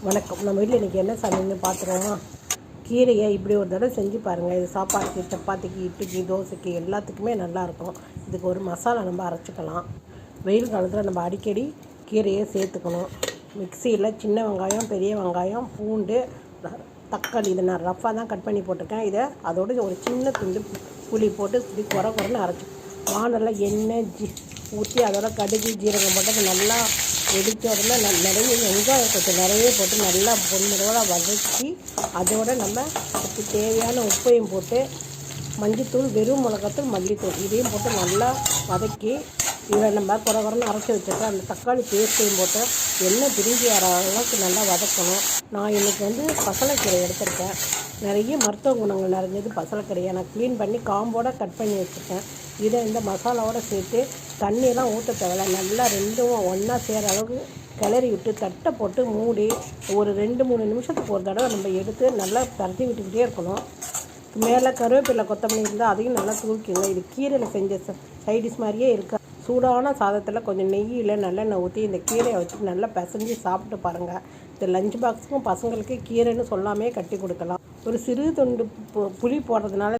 வணக்கம். நம்ம வீட்டில் இன்றைக்கி என்ன சமையல்னு பார்த்துருவோமா? கீரையை இப்படி ஒரு தடவை செஞ்சு பாருங்கள். இது சாப்பாட்டுக்கு, சப்பாத்திக்கு, இட்லிக்கு, தோசைக்கு எல்லாத்துக்குமே நல்லாயிருக்கும். இதுக்கு ஒரு மசாலா நம்ம அரைச்சிக்கலாம். வெயில் காலத்தில் நம்ம அடிக்கடி கீரையை சேர்த்துக்கணும். மிக்சியில் சின்ன வெங்காயம், பெரிய வெங்காயம், பூண்டு, தக்காளி இதை நான் ரஃப்பாக தான் கட் பண்ணி போட்டிருக்கேன். இதை அதோடு ஒரு சின்ன துண்டு புளி போட்டு இப்படி குறைன்னு அரைச்சி வானலில் எண்ணெய் ஊற்றி அதோட கடுகு ஜீரகம் போட்டு நல்லா வெடித்த உடனே நிறைய வெங்காயம் கொஞ்சம் நிறைய போட்டு நல்லா பொன்னிறோட வதக்கி அதோடு நம்ம அதுக்கு தேவையான உப்பையும் போட்டு மஞ்சத்தூள், வெறும் மிளகாத்தூள், மல்லித்தூள் இதையும் போட்டு நல்லா வதக்கி இதில் நம்ம குறைன்னு அரைச்சி வச்சுட்டு அந்த தக்காளி பேஸ்ட்டையும் போட்டு எண்ணெய் பிரிஞ்சு வர அளவுக்கு நல்லா வதக்கணும். நான் இன்றைக்கி பசலைக்கீரை எடுத்திருக்கேன். நிறைய மருத்துவ குணங்கள் நிறைஞ்சது பசலைக்கீரையை நான் க்ளீன் பண்ணி காம்போடு கட் பண்ணி வச்சுருக்கேன். இதை இந்த மசாலாவோடு சேர்த்து தண்ணியெல்லாம் ஊற்ற தேவையில்ல. நல்லா ரெண்டும் ஒன்றா சேர அளவுக்கு கிளறி விட்டு தட்டை போட்டு மூடி ஒரு 2-3 நிமிஷத்துக்கு ஒரு தடவை நம்ம எடுத்து நல்லா பரட்டி விட்டுக்கிட்டே இருக்கணும். மேலே கருவேப்பிலை, கொத்தமல்லி இருந்தால் அதையும் நல்லா தூக்கிங்க. இது கீரையில் செஞ்ச சைடிஷ் மாதிரியே இருக்கா. சூடான சாதத்தில் கொஞ்சம் நெய்யில் நல்லெண்ணெய் ஊற்றி இந்த கீரையை வச்சு நல்லா பிசைஞ்சு சாப்பிட்டு பாருங்கள். இந்த லஞ்ச் பாக்ஸுக்கும் பசங்களுக்கு கீரைன்னு சொல்லாமே கட்டி கொடுக்கலாம். ஒரு சிறு துண்டு புளி போடுறதுனால